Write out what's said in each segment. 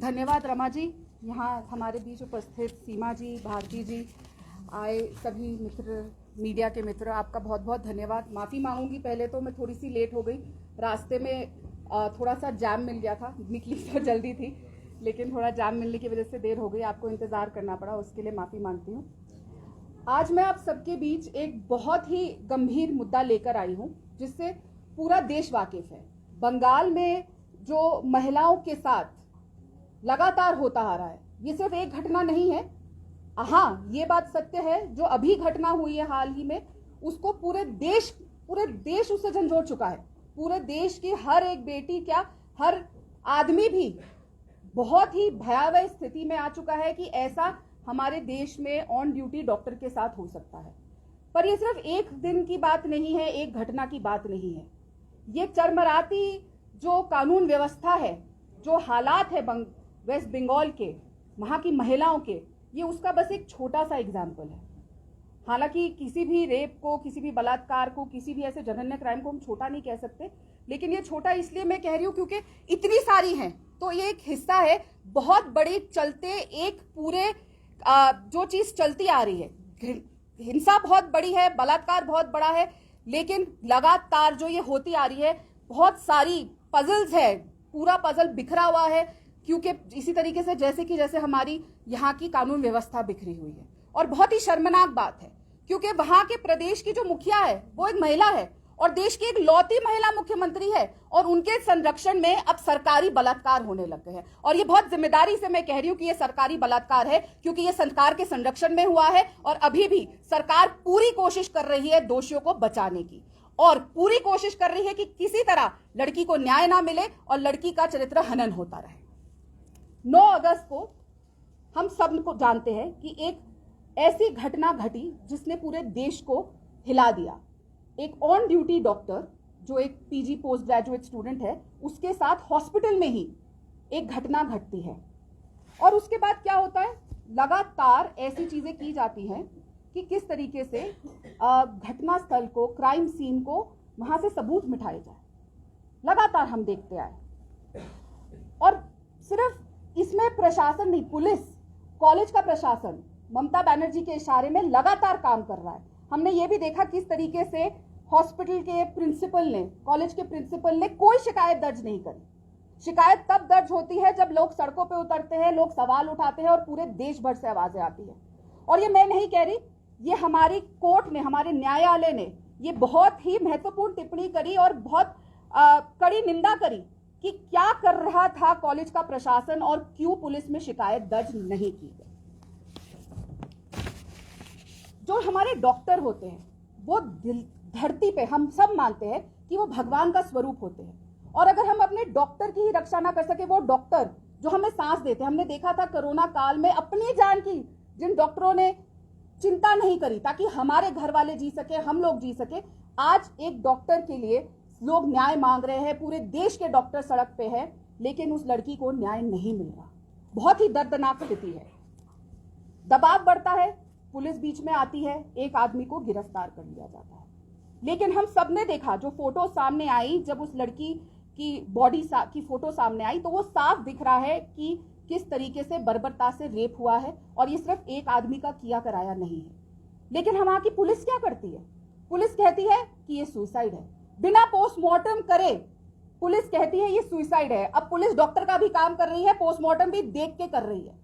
धन्यवाद रमा जी। यहाँ हमारे बीच उपस्थित सीमा जी, भारती जी, आए सभी मित्र, मीडिया के मित्र, आपका बहुत बहुत धन्यवाद। माफ़ी मांगूंगी, पहले तो मैं थोड़ी सी लेट हो गई, रास्ते में थोड़ा सा जाम मिल गया था, निकली तो जल्दी थी लेकिन थोड़ा जाम मिलने की वजह से देर हो गई, आपको इंतज़ार करना पड़ा, उसके लिए माफ़ी मांगती हूँ। आज मैं आप सबके बीच एक बहुत ही गंभीर मुद्दा लेकर आई हूँ जिससे पूरा देश वाकिफ है। बंगाल में जो महिलाओं के साथ लगातार होता आ रहा है, ये सिर्फ एक घटना नहीं है। हाँ, ये बात सत्य है, जो अभी घटना हुई है हाल ही में, उसको पूरे देश उससे झंझोड़ चुका है। पूरे देश की हर एक बेटी, क्या हर आदमी भी बहुत ही भयावह स्थिति में आ चुका है कि ऐसा हमारे देश में ऑन ड्यूटी डॉक्टर के साथ हो सकता है। पर ये सिर्फ एक दिन की बात नहीं है, एक घटना की बात नहीं है। ये चरमराती जो कानून व्यवस्था है, जो हालात है वेस्ट बंगाल के, वहाँ की महिलाओं के, ये उसका बस एक छोटा सा एग्जाम्पल है। हालांकि किसी भी रेप को, किसी भी बलात्कार को, किसी भी ऐसे जघन्य क्राइम को हम छोटा नहीं कह सकते, लेकिन ये छोटा इसलिए मैं कह रही हूँ क्योंकि इतनी सारी हैं, तो ये एक हिस्सा है बहुत बड़ी चलते एक पूरे जो चीज चलती आ रही है। हिंसा बहुत बड़ी है, बलात्कार बहुत बड़ा है, लेकिन लगातार जो ये होती आ रही है, बहुत सारी पजल्स है, पूरा पजल बिखरा हुआ है, क्योंकि इसी तरीके से जैसे हमारी यहाँ की कानून व्यवस्था बिखरी हुई है। और बहुत ही शर्मनाक बात है क्योंकि वहां के प्रदेश की जो मुखिया है वो एक महिला है और देश की एक लौती महिला मुख्यमंत्री है, और उनके संरक्षण में अब सरकारी बलात्कार होने लग गए हैं। और ये बहुत जिम्मेदारी से मैं कह रही हूं कि ये सरकारी बलात्कार है, क्योंकि ये सरकार के संरक्षण में हुआ है और अभी भी सरकार पूरी कोशिश कर रही है दोषियों को बचाने की, और पूरी कोशिश कर रही है कि किसी तरह लड़की को न्याय ना मिले और लड़की का चरित्र हनन होता रहे। 9 अगस्त को हम सब को जानते हैं कि एक ऐसी घटना घटी जिसने पूरे देश को हिला दिया। एक ऑन ड्यूटी डॉक्टर जो एक पीजी पोस्ट ग्रेजुएट स्टूडेंट है, उसके साथ हॉस्पिटल में ही एक घटना घटती है। और उसके बाद क्या होता है, लगातार ऐसी चीजें की जाती हैं कि किस तरीके से घटना स्थल को, क्राइम सीन को, वहां से सबूत मिटाए जाए, लगातार हम देखते आए। और सिर्फ इसमें प्रशासन नहीं, पुलिस, कॉलेज का प्रशासन ममता बनर्जी के इशारे में लगातार काम कर रहा है। हमने ये भी देखा किस तरीके से हॉस्पिटल के प्रिंसिपल ने, कॉलेज के प्रिंसिपल ने कोई शिकायत दर्ज नहीं करी। शिकायत तब दर्ज होती है जब लोग सड़कों पे उतरते हैं, लोग सवाल उठाते हैं और पूरे देश भर से आवाजें आती है। और ये मैं नहीं कह रही, ये हमारी कोर्ट ने, हमारे न्यायालय ने ये बहुत ही महत्वपूर्ण टिप्पणी करी और बहुत कड़ी निंदा करी कि क्या कर रहा था कॉलेज का प्रशासन और क्यों पुलिस में शिकायत दर्ज नहीं की गई। जो हमारे डॉक्टर होते हैं वो धरती पे, हम सब मानते हैं कि वो भगवान का स्वरूप होते हैं, और अगर हम अपने डॉक्टर की ही रक्षा ना कर सके, वो डॉक्टर जो हमें सांस देते हैं, हमने देखा था कोरोना काल में अपनी जान की जिन डॉक्टरों ने चिंता नहीं करी ताकि हमारे घर वाले जी सके, हम लोग जी सके, आज एक डॉक्टर के लिए लोग न्याय मांग रहे हैं, पूरे देश के डॉक्टर सड़क पे हैं, लेकिन उस लड़की को न्याय नहीं मिल रहा। बहुत ही दर्दनाक स्थिति है। दबाव बढ़ता है, पुलिस बीच में आती है, एक आदमी को गिरफ्तार कर लिया जाता है। लेकिन हम सब ने देखा, जो फोटो सामने आई, जब उस लड़की की बॉडी की फोटो सामने आई, तो वो साफ दिख रहा है कि किस तरीके से बर्बरता से रेप हुआ है, और ये सिर्फ एक आदमी का किया कराया नहीं है। लेकिन हम वहां की पुलिस क्या करती है, पुलिस कहती है कि ये सुसाइड है, बिना पोस्टमार्टम करे पुलिस कहती है ये सुसाइड है। अब पुलिस डॉक्टर का भी काम कर रही है, पोस्टमार्टम भी देख के कर रही है,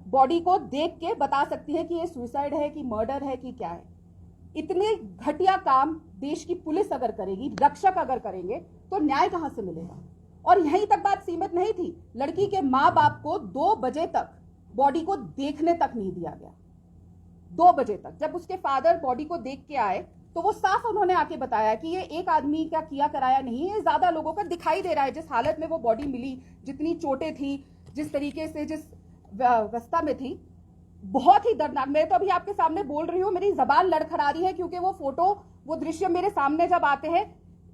बॉडी को देख के बता सकती है कि ये सुसाइड है कि मर्डर है कि क्या है। इतने घटिया काम देश की पुलिस अगर करेगी, रक्षक अगर करेंगे, तो न्याय कहां से मिलेगा। और यहीं तक बात सीमित नहीं थी, लड़की के माँ बाप को 2 बजे तक बॉडी को देखने तक नहीं दिया गया। 2 बजे तक जब उसके फादर बॉडी को देख के आए, तो वो साफ उन्होंने आके बताया कि ये एक आदमी का किया कराया नहीं है, ज्यादा लोगों का दिखाई दे रहा है। जिस हालत में वो बॉडी मिली, जितनी चोटें थी, जिस तरीके से, जिस अवस्था में थी, बहुत ही दर्दनाक। मैं तो अभी आपके सामने बोल रही हूँ, मेरी जबान लड़खड़ा रही है, क्योंकि वो फोटो, वो दृश्य मेरे सामने जब आते हैं,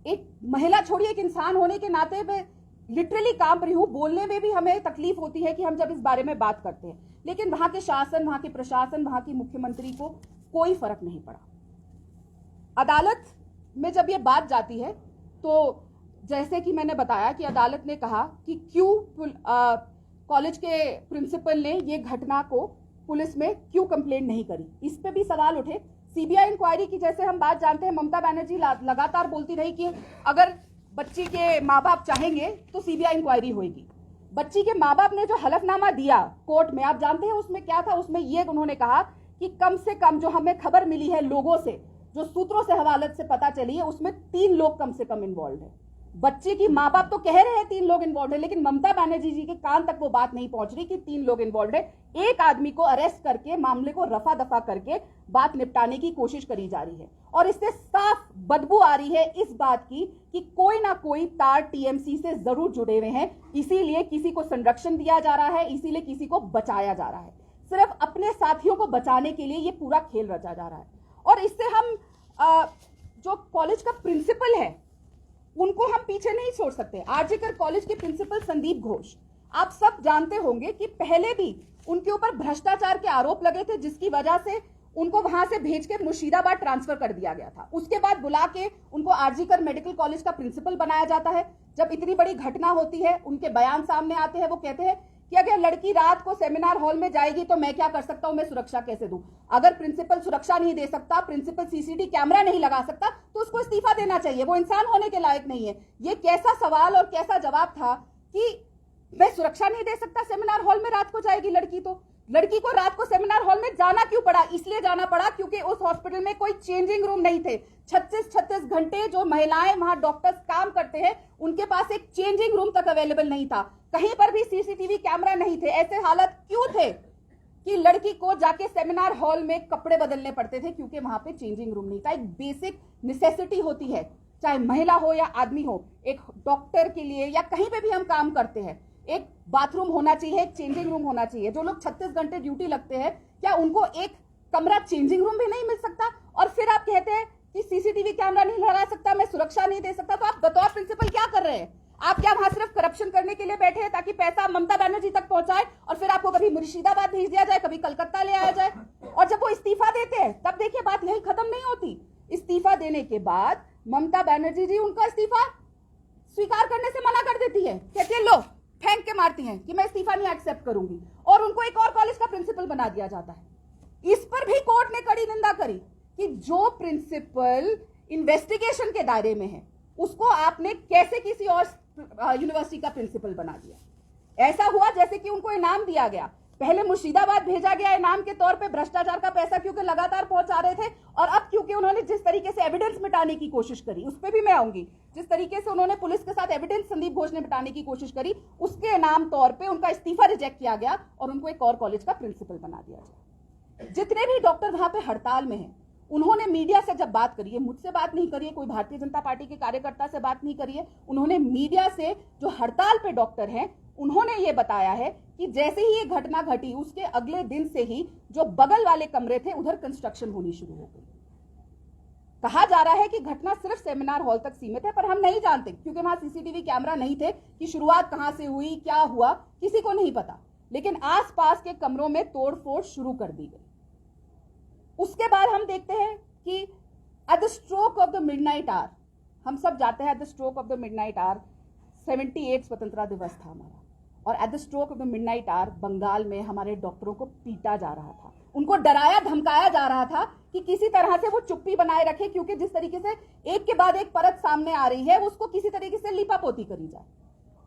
एक महिला छोड़िए, एक इंसान होने के नाते मैं लिटरली कांप रही हूँ। बोलने में भी हमें तकलीफ होती है कि हम जब इस बारे में बात करते हैं, लेकिन वहां के शासन, वहां के प्रशासन, वहां की मुख्यमंत्री को कोई फर्क नहीं पड़ा। अदालत में जब ये बात जाती है, तो जैसे कि मैंने बताया कि अदालत ने कहा कि क्यों कॉलेज के प्रिंसिपल ने ये घटना को पुलिस में क्यों कंप्लेंट नहीं करी, इस पे भी सवाल उठे। सीबीआई इंक्वायरी की जैसे हम बात जानते हैं, ममता बनर्जी लगातार बोलती रही कि अगर बच्ची के माँ बाप चाहेंगे तो सीबीआई इंक्वायरी होगी। बच्ची के माँ बाप ने जो हलफनामा दिया कोर्ट में, आप जानते हैं उसमें क्या था? उसमें ये उन्होंने कहा कि कम से कम जो हमें खबर मिली है लोगों से, जो सूत्रों से हवालत से पता चली है, उसमें 3 लोग कम से कम इन्वॉल्व है। बच्चे की माँ बाप तो कह रहे हैं 3 लोग इन्वॉल्व है, लेकिन ममता बनर्जी जी के कान तक वो बात नहीं पहुंच रही कि 3 लोग इन्वॉल्व है। एक आदमी को अरेस्ट करके मामले को रफा दफा करके बात निपटाने की कोशिश करी जा रही है, और इससे साफ बदबू आ रही है इस बात की कि कोई ना कोई तार टीएमसी से जरूर जुड़े हुए हैं। इसीलिए किसी को संरक्षण दिया जा रहा है, इसीलिए किसी को बचाया जा रहा है। सिर्फ अपने साथियों को बचाने के लिए ये पूरा खेल रचा जा रहा है। और इससे हम जो कॉलेज का प्रिंसिपल है उनको हम पीछे नहीं छोड़ सकते। आरजीकर कॉलेज के प्रिंसिपल संदीप घोष, आप सब जानते होंगे कि पहले भी उनके ऊपर भ्रष्टाचार के आरोप लगे थे, जिसकी वजह से उनको वहां से भेज के मुर्शिदाबाद ट्रांसफर कर दिया गया था। उसके बाद बुला के उनको आरजीकर मेडिकल कॉलेज का प्रिंसिपल बनाया जाता है। जब इतनी बड़ी घटना होती है, उनके बयान सामने आते हैं, वो कहते हैं कि अगर लड़की रात को सेमिनार हॉल में जाएगी तो मैं क्या कर सकता हूं, मैं सुरक्षा कैसे दूं? अगर प्रिंसिपल सुरक्षा नहीं दे सकता, प्रिंसिपल सीसीटीवी कैमरा नहीं लगा सकता, तो उसको इस्तीफा देना चाहिए, वो इंसान होने के लायक नहीं है। ये कैसा सवाल और कैसा जवाब था कि मैं सुरक्षा नहीं दे सकता, सेमिनार हॉल में रात को जाएगी लड़की, तो लड़की को रात को सेमिनार हॉल में जाना क्यों पड़ा? इसलिए जाना पड़ा क्योंकि उस हॉस्पिटल में कोई चेंजिंग रूम नहीं थे। 36 घंटे जो महिलाएं वहां डॉक्टर्स काम करते हैं, उनके पास एक चेंजिंग रूम तक अवेलेबल नहीं था। कहीं पर भी सीसीटीवी कैमरा नहीं थे। ऐसे हालत क्यों थे कि लड़की को जाके सेमिनार हॉल में कपड़े बदलने पड़ते थे? क्योंकि वहां पे चेंजिंग रूम नहीं था। एक बेसिक नेसेसिटी होती है, चाहे महिला हो या आदमी हो, एक डॉक्टर के लिए या कहीं पे भी हम काम करते हैं, एक बाथरूम होना चाहिए, एक चेंजिंग रूम होना चाहिए। जो लोग 36 घंटे ड्यूटी लगते हैं, क्या उनको एक कमरा चेंजिंग रूम भी नहीं मिल सकता? और फिर आप कहते हैं कि सीसीटीवी कैमरा नहीं लगा सकता, मैं सुरक्षा नहीं दे सकता। तो आप बतौर प्रिंसिपल क्या कर रहे हैं? आप क्या वहां सिर्फ करप्शन करने के लिए बैठे हैं ताकि पैसा ममता बनर्जी तक पहुंचाए और फिर आपको कभी मुर्शिदाबाद भेज दिया जाए, कभी कलकत्ता ले आया जाए? और जब वो इस्तीफा देते हैं तब देखिए बात यही खत्म नहीं होती। इस्तीफा देने के बाद ममता बनर्जी जी उनका इस्तीफा स्वीकार करने से मना कर देती है, कहती है लो, फेंक के मारती हैं कि मैं इस्तीफा नहीं एक्सेप्ट करूंगी, और उनको एक और कॉलेज का प्रिंसिपल बना दिया जाता है। इस पर भी कोर्ट ने कड़ी निंदा करी कि जो प्रिंसिपल इन्वेस्टिगेशन के दायरे में है उसको आपने कैसे किसी और यूनिवर्सिटी का प्रिंसिपल बना दिया। ऐसा हुआ जैसे कि उनको इनाम दिया गया। पहले मुर्शिदाबाद भेजा गया इनाम के तौर पे, भ्रष्टाचार का पैसा क्योंकि लगातार पहुंचा रहे थे, और अब क्योंकि उन्होंने जिस तरीके से एविडेंस मिटाने की कोशिश करी, उस पर भी मैं आऊंगी, जिस तरीके से उन्होंने पुलिस के साथ एविडेंस संदीप घोष ने मिटाने की कोशिश करी, उसके इनाम तौर पे उनका इस्तीफा रिजेक्ट किया गया और उनको एक और कॉलेज का प्रिंसिपल बना दिया गया। जितने भी डॉक्टर वहां पे हड़ताल में हैं, उन्होंने मीडिया से जब बात करी है, मुझसे बात नहीं करी है, कोई भारतीय जनता पार्टी के कार्यकर्ता से बात नहीं करी है, उन्होंने मीडिया से जो हड़ताल पे डॉक्टर हैं उन्होंने ये बताया है कि जैसे ही ये घटना घटी उसके अगले दिन से ही जो बगल वाले कमरे थे उधर कंस्ट्रक्शन होनी शुरू हो गई। कहा जा रहा है कि घटना सिर्फ सेमिनार हॉल तक सीमित है, पर हम नहीं जानते क्योंकि वहां सीसीटीवी कैमरा नहीं थे कि शुरुआत कहां से हुई, क्या हुआ, किसी को नहीं पता। लेकिन आसपास के कमरों में तोड़फोड़ शुरू कर दी गई। उसके बाद हम देखते हैं कि at the stroke of the midnight hour, हम सब जाते हैं at the stroke of the midnight hour 78 स्वतंत्रता दिवस था हमारा, और at the stroke of the midnight hour Bengal में हमारे डॉक्टरों को पीटा जा रहा था, उनको डराया धमकाया जा रहा था कि किसी तरह से वो चुप्पी बनाए रखे, क्योंकि जिस तरीके से एक के बाद एक परत सामने आ रही है उसको किसी तरीके से लिपापोती करी जाए।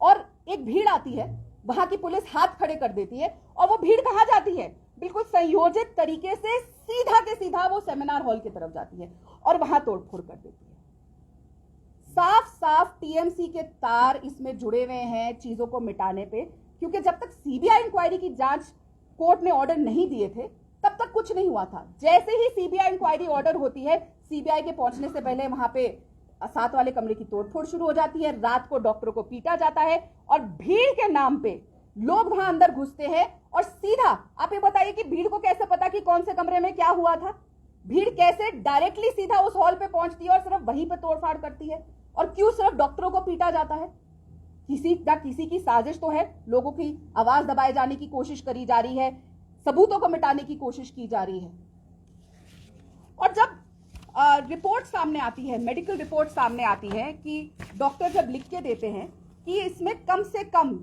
और एक भीड़ आती है, वहां की पुलिस हाथ खड़े कर देती है, और वो भीड़ कहां जाती है? बिल्कुल संयोजित तरीके से सीधा के सीधा वो सेमिनार हॉल की तरफ जाती है और वहां तोड़फोड़ कर देती है। साफ साफ टीएमसी के तार इसमें जुड़े हुए हैं चीजों को मिटाने पे, क्योंकि जब तक सीबीआई इंक्वायरी की जांच कोर्ट ने ऑर्डर नहीं दिए थे तब तक कुछ नहीं हुआ था। जैसे ही सीबीआई इंक्वायरी ऑर्डर होती है, सीबीआई के पहुंचने से पहले वहां पे 7 वाले कमरे की तोड़फोड़ शुरू हो जाती है, रात को डॉक्टरों को पीटा जाता है, और भीड़ के नाम पे लोग वहां अंदर घुसते हैं। और सीधा आप ये बताइए कि भीड़ को कैसे पता कि कौन से कमरे में क्या हुआ था? भीड़ कैसे डायरेक्टली सीधा उस हॉल पे पहुंचती है और सिर्फ वहीं पे तोड़फाड़ करती है? और क्यों सिर्फ डॉक्टरों को पीटा जाता है? किसी की साजिश तो है, लोगों की आवाज दबाए जाने की कोशिश करी जा रही है, सबूतों को मिटाने की कोशिश की जा रही है। और जब रिपोर्ट सामने आती है, मेडिकल रिपोर्ट सामने आती है कि डॉक्टर जब लिख के देते हैं कि इसमें कम से कम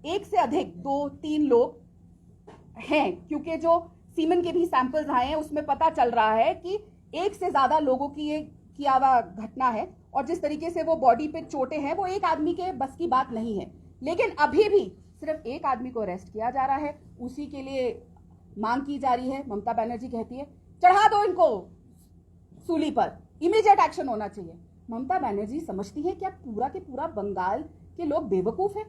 एक से अधिक 2-3 लोग हैं, क्योंकि जो सीमन के भी सैंपल्स आए हैं उसमें पता चल रहा है कि एक से ज्यादा लोगों की ये किया हुआ घटना है, और जिस तरीके से वो बॉडी पे चोटें हैं वो एक आदमी के बस की बात नहीं है। लेकिन अभी भी सिर्फ एक आदमी को अरेस्ट किया जा रहा है, उसी के लिए मांग की जा रही है। ममता बनर्जी कहती है चढ़ा दो इनको सूली पर, इमीडिएट एक्शन होना चाहिए। ममता बनर्जी समझती है क्या पूरा के पूरा बंगाल के लोग बेवकूफ है?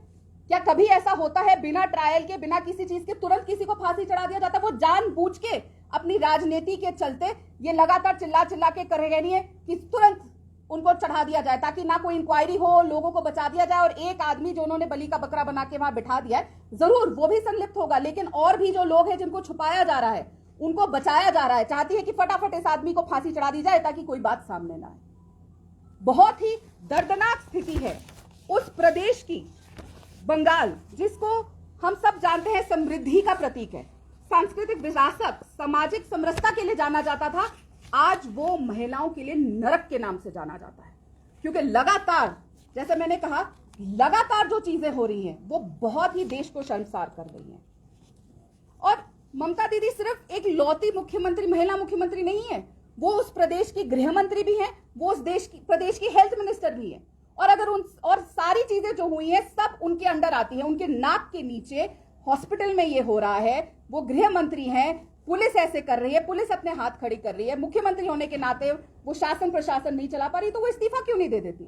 क्या कभी ऐसा होता है बिना ट्रायल के, बिना किसी चीज के तुरंत किसी को फांसी चढ़ा दिया जाता? वो जानबूझ के अपनी राजनीति के चलते ये लगातार चिल्ला चिल्ला के कर रही है कि तुरंत उनको चढ़ा दिया जाए, ताकि ना कोई इंक्वायरी हो, लोगों को बचा दिया जाए। और एक आदमी जो उन्होंने बलि का बकरा बना के वहां बिठा दिया है, जरूर वो भी संलिप्त होगा, लेकिन और भी जो लोग हैं जिनको छुपाया जा रहा है, उनको बचाया जा रहा है। चाहती है कि फटाफट इस आदमी को फांसी चढ़ा दी जाए ताकि कोई बात सामने ना आए। बहुत ही दर्दनाक स्थिति है उस प्रदेश की, बंगाल, जिसको हम सब जानते हैं समृद्धि का प्रतीक है, सांस्कृतिक विरासत, सामाजिक समरसता के लिए जाना जाता था। आज वो महिलाओं के लिए नरक के नाम से जाना जाता है, क्योंकि लगातार, जैसे मैंने कहा, लगातार जो चीजें हो रही हैं वो बहुत ही देश को शर्मसार कर रही हैं। और ममता दीदी सिर्फ एक लौती मुख्यमंत्री, महिला मुख्यमंत्री नहीं है, वो उस प्रदेश की गृह मंत्री भी हैं, वो उस प्रदेश की हेल्थ मिनिस्टर भी है। और अगर और सारी चीजें जो हुई हैं सब उनके अंडर आती हैं, उनके नाक के नीचे हॉस्पिटल में ये हो रहा है, वो गृह मंत्री हैं, पुलिस ऐसे कर रही है, पुलिस अपने हाथ खड़ी कर रही है। मुख्यमंत्री होने के नाते वो शासन प्रशासन नहीं चला पा रही, तो वो इस्तीफा क्यों नहीं दे देती?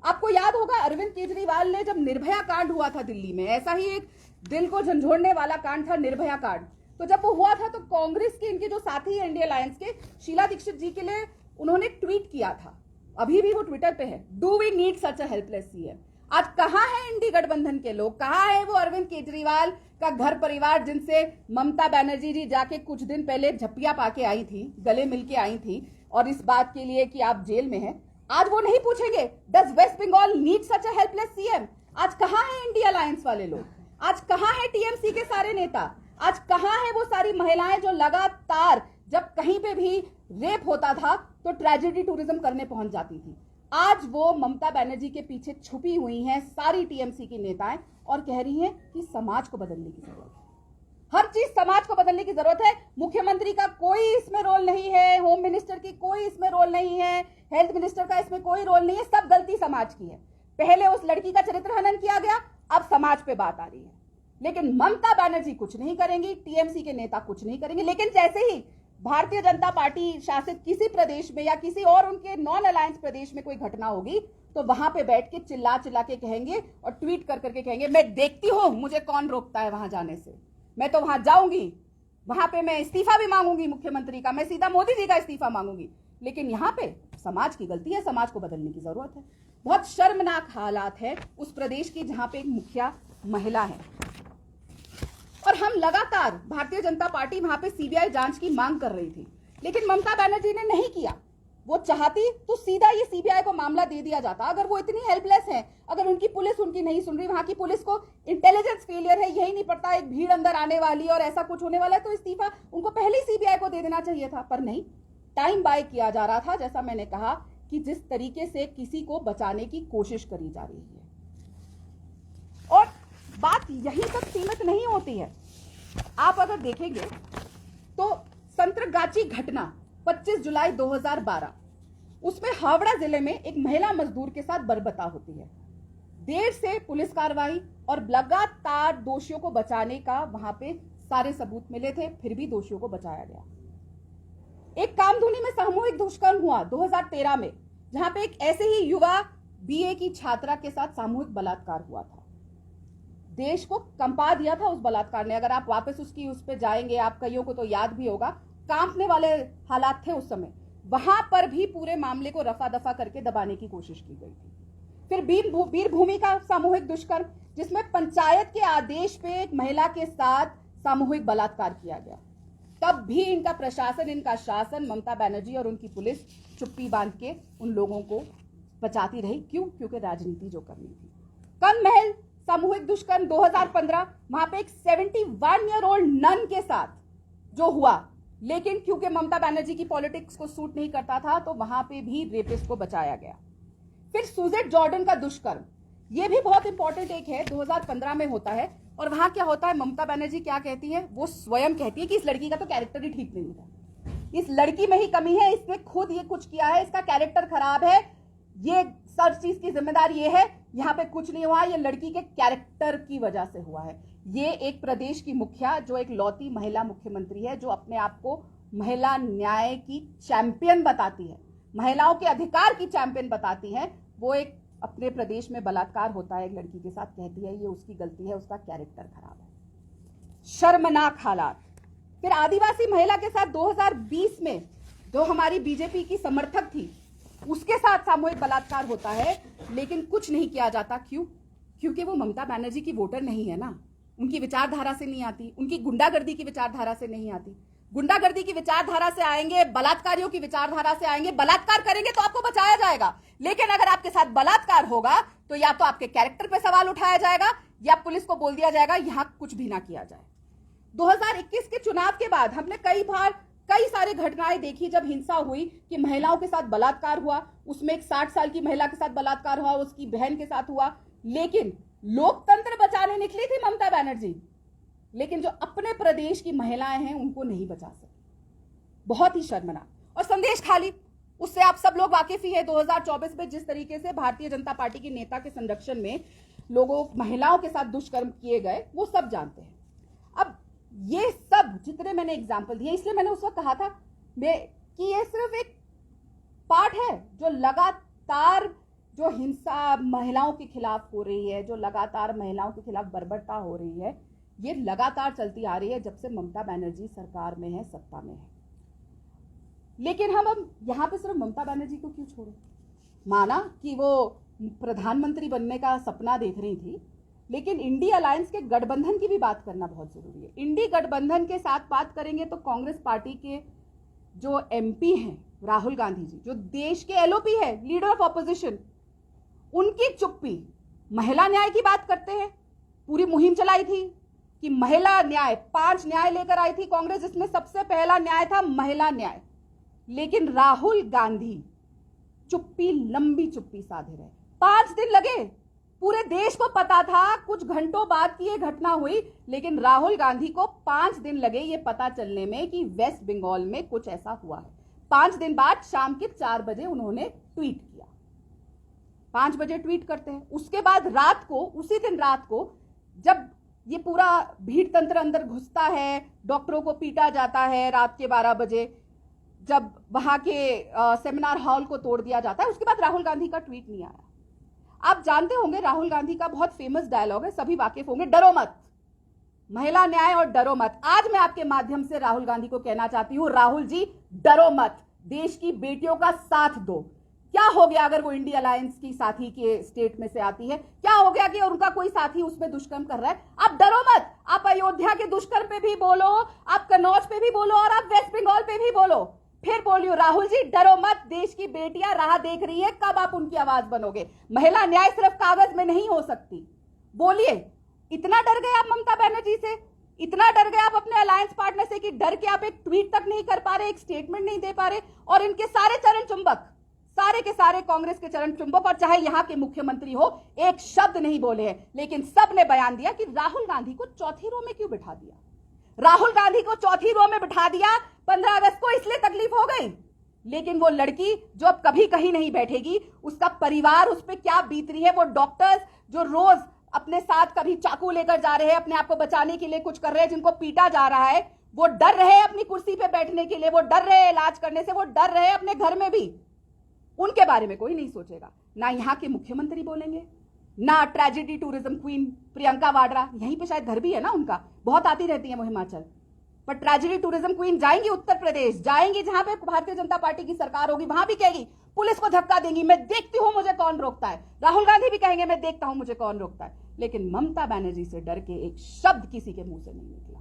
आपको याद होगा अरविंद केजरीवाल ने, जब निर्भया कांड हुआ था दिल्ली में, ऐसा ही एक दिल को झंझोड़ने वाला कांड था निर्भया कांड, तो जब वो हुआ था तो कांग्रेस के इनके जो साथी है इंडिया अलायंस के, शीला दीक्षित जी के लिए उन्होंने ट्वीट किया था, अभी भी वो ट्विटर पे है, do we need such a helpless CM. आज कहां है इंडी गठबंधन के लोग, कहां है वो अरविंद केजरीवाल का घर परिवार, जिनसे ममता बनर्जी जी जाके कुछ दिन पहले झप्पिया पाके आई थी, गले मिलके आई थी, और इस बात के लिए कि आप जेल में हैं। आज वो नहीं पूछेंगे does West Bengal need such a helpless CM? आज कहां है इंडिया अलायंस वाले लोग? आज कहां है टीएमसी के सारे नेता? आज कहां है वो सारी महिलाएं जो लगातार, जब कहीं पे भी रेप होता था तो ट्रेजेडी टूरिज्म करने पहुंच जाती थी? आज वो ममता बनर्जी के पीछे छुपी हुई हैं सारी टीएमसी की नेताएं, और कह रही हैं कि समाज को बदलने की जरूरत है, हर चीज समाज को बदलने की जरूरत है। मुख्यमंत्री का कोई इसमें रोल नहीं है, होम मिनिस्टर की कोई इसमें रोल नहीं है, हेल्थ मिनिस्टर का इसमें कोई रोल नहीं है, सब गलती समाज की है। पहले उस लड़की का चरित्र हनन किया गया, अब समाज पे बात आ रही है, लेकिन ममता बनर्जी कुछ नहीं करेंगी, टीएमसी के नेता कुछ नहीं करेंगे। लेकिन जैसे ही भारतीय जनता पार्टी शासित किसी प्रदेश में या किसी और उनके नॉन अलायंस प्रदेश में कोई घटना होगी, तो वहां पे बैठ के चिल्ला चिल्ला के कहेंगे और ट्वीट कर करके कहेंगे, मैं देखती हूं मुझे कौन रोकता है वहां जाने से, मैं तो वहां जाऊंगी, वहां पे मैं इस्तीफा भी मांगूंगी मुख्यमंत्री का, मैं सीधा मोदी जी का इस्तीफा मांगूंगी। लेकिन यहाँ पे समाज की गलती है, समाज को बदलने की जरूरत है। बहुत शर्मनाक हालात है उस प्रदेश की जहां पे एक मुखिया महिला है, और हम लगातार, भारतीय जनता पार्टी वहां पे सीबीआई जांच की मांग कर रही थी, लेकिन ममता बनर्जी ने नहीं किया। वो चाहती तो सीधा ये सीबीआई को मामला दे दिया जाता। अगर वो इतनी हेल्पलेस है, अगर उनकी पुलिस उनकी नहीं सुन रही, वहां की पुलिस को इंटेलिजेंस फेलियर है, यही नहीं पड़ता एक भीड़ अंदर आने वाली और ऐसा कुछ होने वाला है, तो इस्तीफा उनको पहले ही सीबीआई को दे देना चाहिए था। पर नहीं, टाइम बाय किया जा रहा था, जैसा मैंने कहा कि जिस तरीके से किसी को बचाने की कोशिश करी जा रही है। और बात यहीं तक सीमित नहीं होती है। आप अगर देखेंगे तो संतरगाची घटना 25 जुलाई 2012, उसमें हावड़ा जिले में एक महिला मजदूर के साथ बर्बरता होती है। देर से पुलिस कार्रवाई और लगातार दोषियों को बचाने का वहां पे सारे सबूत मिले थे, फिर भी दोषियों को बचाया गया। एक कामधुनी में सामूहिक दुष्कर्म हुआ 2013 में, जहां पे एक ऐसे ही युवा बीए की छात्रा के साथ सामूहिक बलात्कार हुआ था। देश को कंपा दिया था उस बलात्कार ने। अगर आप वापस उस पे जाएंगे, आप कईयों को तो याद भी होगा, कांपने वाले हालात थे उस समय। वहां पर भी पूरे मामले को रफा दफा करके दबाने की कोशिश की गई थी। फिर वीरभूमि का सामूहिक दुष्कर्म, जिसमें पंचायत के आदेश पे एक महिला के साथ सामूहिक बलात्कार किया गया। तब भी इनका प्रशासन, इनका शासन, ममता बनर्जी और उनकी पुलिस चुप्पी बांध के उन लोगों को बचाती रही। क्यों? क्योंकि राजनीति जो करनी थी। कनमहल सामूहिक दुष्कर्म 2015, वहां पे एक 71 ईयर ओल्ड नन के साथ जो हुआ, लेकिन क्योंकि ममता बनर्जी की पॉलिटिक्स को सूट नहीं करता था, तो वहां पे भी रेपिस्ट को बचाया गया। फिर सुजेट जॉर्डन का दुष्कर्म, ये भी बहुत इंपॉर्टेंट एक है, 2015 में होता है। और वहां क्या होता है, ममता बनर्जी क्या कहती है, वो स्वयं कहती है कि इस लड़की का तो कैरेक्टर ही ठीक नहीं था, इस लड़की में ही कमी है, इसने खुद ये कुछ किया है, इसका कैरेक्टर खराब है, ये सब चीज की जिम्मेदार ये है, यहाँ पे कुछ नहीं हुआ, ये लड़की के कैरेक्टर की वजह से हुआ है। ये एक प्रदेश की मुखिया जो एक लौती महिला मुख्यमंत्री है, जो अपने आप को महिला न्याय की चैंपियन बताती है, महिलाओं के अधिकार की चैंपियन बताती है, वो एक अपने प्रदेश में बलात्कार होता है एक लड़की के साथ, कहती है ये उसकी गलती है, उसका कैरेक्टर खराब है। शर्मनाक हालात। फिर आदिवासी महिला के साथ 2020 में जो हमारी बीजेपी की समर्थक थी, उसके साथ सामूहिक बलात्कार होता है, लेकिन कुछ नहीं किया जाता। क्यों? क्योंकि वो ममता बनर्जी की वोटर नहीं है ना, उनकी विचारधारा से नहीं आती, उनकी गुंडागर्दी की विचारधारा से नहीं आती। गुंडागर्दी की विचारधारा से आएंगे, बलात्कारियों की विचारधारा से आएंगे, बलात्कार करेंगे तो आपको बचाया जाएगा, लेकिन अगर आपके साथ बलात्कार होगा तो या तो आपके कैरेक्टर पे सवाल उठाया जाएगा या पुलिस को बोल दिया जाएगा यहां कुछ भी ना किया जाए। 2021 के चुनाव के बाद हमने कई सारे घटनाएं देखी जब हिंसा हुई कि महिलाओं के साथ बलात्कार हुआ, उसमें एक 60 साल की महिला के साथ बलात्कार हुआ, उसकी बहन के साथ हुआ, लेकिन लोकतंत्र बचाने निकली थी ममता बनर्जी, लेकिन जो अपने प्रदेश की महिलाएं हैं उनको नहीं बचा सकी। बहुत ही शर्मनाक। और संदेश खाली, उससे आप सब लोग वाकिफ ही है, 2024 में जिस तरीके से भारतीय जनता पार्टी के नेता के संरक्षण में लोगों महिलाओं के साथ दुष्कर्म किए गए, वो सब जानते हैं। अब ये सब जितने मैंने एग्जाम्पल दिए, इसलिए मैंने उस वक्त कहा था कि ये सिर्फ एक पार्ट है, जो लगातार जो हिंसा महिलाओं के खिलाफ हो रही है, जो लगातार महिलाओं के खिलाफ बर्बरता हो रही है, ये लगातार चलती आ रही है जब से ममता बनर्जी सरकार में है, सत्ता में है। लेकिन हम अब यहां पे सिर्फ ममता बनर्जी को क्यों छोड़े? माना कि वो प्रधानमंत्री बनने का सपना देख रही थी, लेकिन इंडी अलायंस के गठबंधन की भी बात करना बहुत जरूरी है। इंडी गठबंधन के साथ बात करेंगे तो कांग्रेस पार्टी के जो एमपी हैं राहुल गांधी जी, जो देश के एलओपी है, लीडर ऑफ ऑपोजिशन, उनकी चुप्पी। महिला न्याय की बात करते हैं, पूरी मुहिम चलाई थी कि महिला न्याय, 5 न्याय लेकर आई थी कांग्रेस, जिसमें सबसे पहला न्याय था महिला न्याय, लेकिन राहुल गांधी चुप्पी, लंबी चुप्पी साधे रहे। 5 दिन लगे, पूरे देश को पता था कुछ घंटों बाद की ये घटना हुई, लेकिन राहुल गांधी को 5 दिन लगे ये पता चलने में कि वेस्ट बंगाल में कुछ ऐसा हुआ है। 5 दिन बाद शाम के 4 बजे उन्होंने ट्वीट किया, 5 बजे ट्वीट करते हैं। उसके बाद रात को, उसी दिन रात को, जब ये पूरा भीड़ तंत्र अंदर घुसता है, डॉक्टरों को पीटा जाता है, रात के 12 बजे जब वहां के सेमिनार हॉल को तोड़ दिया जाता है, उसके बाद राहुल गांधी का ट्वीट नहीं आया। आप जानते होंगे राहुल गांधी का बहुत फेमस डायलॉग है, सभी वाकिफ होंगे, डरो मत, महिला न्याय और डरो मत। आज मैं आपके माध्यम से राहुल गांधी को कहना चाहती हूं, राहुल जी डरो मत, देश की बेटियों का साथ दो। क्या हो गया अगर वो इंडिया अलायंस की साथी के स्टेट में से आती है? क्या हो गया कि उनका कोई साथी उसमें दुष्कर्म कर रहा है? आप डरो मत, आप अयोध्या के दुष्कर्म पे भी बोलो, आप कन्नौज पे भी बोलो, और आप वेस्ट बंगाल पे भी बोलो, फिर बोलियो राहुल जी डरो मत, देश की बेटियां राह देख रही है, कब आप उनकी आवाज बनोगे? महिला न्याय सिर्फ कागज में नहीं हो सकती। बोलिए, इतना डर गए आप ममता बनर्जी से, इतना डर गए आप अपने अलायंस पार्टनर से कि डर के आप एक ट्वीट तक नहीं कर पा रहे, एक स्टेटमेंट नहीं दे पा रहे। और इनके सारे चरण चुंबक, सारे के सारे कांग्रेस के चरण चुंबक, और चाहे यहां के मुख्यमंत्री हो, एक शब्द नहीं बोले हैं, लेकिन सब ने बयान दिया कि राहुल गांधी को चौथी रो में क्यों बिठा दिया। राहुल गांधी को चौथी रो में बिठा दिया 15 अगस्त को, इसलिए तकलीफ हो गई। लेकिन वो लड़की जो अब कभी कहीं नहीं बैठेगी, उसका परिवार, उस पर क्या बीत रही है, वो डॉक्टर्स जो रोज अपने साथ कभी चाकू लेकर जा रहे हैं, अपने आप को बचाने के लिए कुछ कर रहे हैं, जिनको पीटा जा रहा है, वो डर रहे अपनी कुर्सी पे बैठने के लिए, वो डर रहे इलाज करने से, वो डर रहे अपने घर में भी। उनके बारे में कोई नहीं सोचेगा, ना यहाँ के मुख्यमंत्री बोलेंगे, ना tragedy tourism queen Priyanka Vadra, यहीं पे शायद घर भी है ना उनका, बहुत आती रहती है वो हिमाचल, पर ट्रेजेडी टूरिज्म क्वीन जाएंगी उत्तर प्रदेश, जाएंगी जहां पे भारतीय जनता पार्टी की सरकार होगी, वहां भी कहेगी पुलिस को धक्का देंगी, मैं देखती हूं मुझे कौन रोकता है। राहुल गांधी भी कहेंगे मैं देखता हूं मुझे कौन रोकता है। लेकिन ममता बनर्जी से डर के एक शब्द किसी के मुंह से नहीं निकला,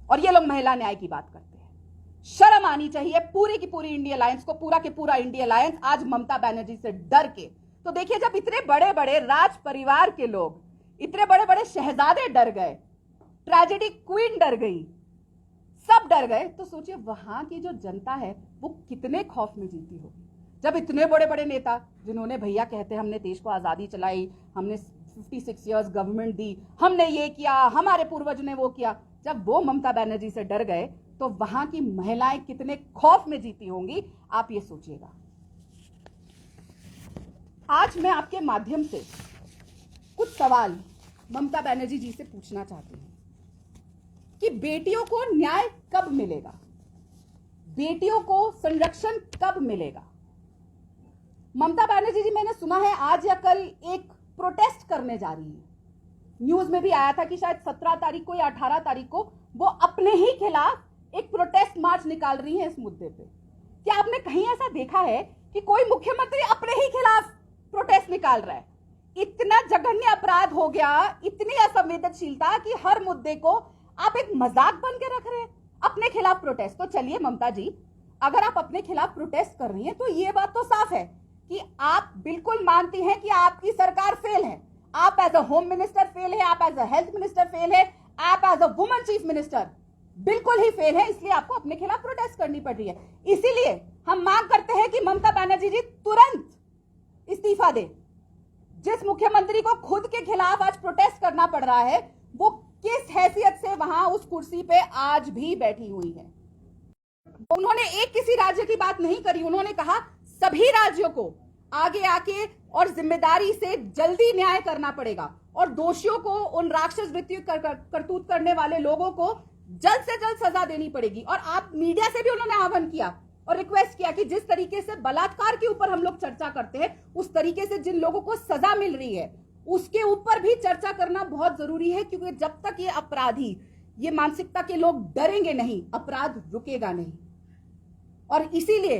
और ये लोग महिला न्याय की बात करते हैं। शर्म आनी चाहिए पूरी की पूरी इंडिया अलायंस को, पूरा के पूरा इंडिया अलायंस आज ममता बनर्जी से डर के। तो देखिए, जब इतने बड़े बड़े राज परिवार के लोग, इतने बड़े बड़े शहजादे डर गए, ट्रेजेडी क्वीन डर गई, सब डर गए, तो सोचिए वहां की जो जनता है वो कितने खौफ में जीती होगी। जब इतने बड़े बड़े नेता, जिन्होंने भैया कहते हैं हमने देश को आजादी चलाई, हमने 56 इयर्स गवर्नमेंट दी, हमने ये किया, हमारे पूर्वज ने वो किया। जब वो ममता बनर्जी से डर गए तो वहां की महिलाएं कितने खौफ में जीती होंगी, आप ये सोचिएगा। आज मैं आपके माध्यम से कुछ सवाल ममता बनर्जी जी से पूछना चाहती हूं कि बेटियों को न्याय कब मिलेगा, बेटियों को संरक्षण कब मिलेगा। ममता बनर्जी जी, मैंने सुना है आज या कल एक प्रोटेस्ट करने जा रही है। न्यूज में भी आया था कि शायद 17 तारीख को या 18 तारीख को वो अपने ही खिलाफ एक प्रोटेस्ट मार्च निकाल रही है इस मुद्दे पे। क्या आपने कहीं ऐसा देखा है कि कोई मुख्यमंत्री अपने ही खिलाफ प्रोटेस्ट निकाल रहा है? इतना जघन्य अपराध हो गया, इतनी असंवेदनशीलता कि हर मुद्दे को आप एक मजाक बन के रख रहे हैं। अपने खिलाफ प्रोटेस्ट, तो चलिए ममता जी, अगर आप अपने खिलाफ प्रोटेस्ट कर रही हैं तो ये बात तो साफ है कि आप बिल्कुल मानती हैं कि आपकी सरकार फेल है। आप as a home minister fail है, आप as a health minister fail है, आप as a woman chief minister बिल्कुल ही फेल है, इसलिए आपको अपने खिलाफ प्रोटेस्ट करनी पड़ रही है। इसीलिए हम मांग करते हैं कि ममता बनर्जी जी तुरंत इस्तीफा दे। जिस मुख्यमंत्री को खुद के खिलाफ आज प्रोटेस्ट करना पड़ रहा है, वो किस हैसियत से वहां उस कुर्सी पे आज भी बैठी हुई है। उन्होंने एक किसी राज्य की बात नहीं करी, उन्होंने कहा सभी राज्यों को आगे आके और जिम्मेदारी से जल्दी न्याय करना पड़ेगा और दोषियों को, उन राक्षस वृत्ति करतूत करने वाले लोगों को जल्द से जल्द सजा देनी पड़ेगी। और आप मीडिया से भी उन्होंने आह्वान किया और रिक्वेस्ट किया कि जिस तरीके से बलात्कार के ऊपर हम लोग चर्चा करते हैं, उस तरीके से जिन लोगों को सजा मिल रही है उसके ऊपर भी चर्चा करना बहुत जरूरी है, क्योंकि जब तक ये अपराधी, ये मानसिकता के लोग डरेंगे नहीं, अपराध रुकेगा नहीं। और इसीलिए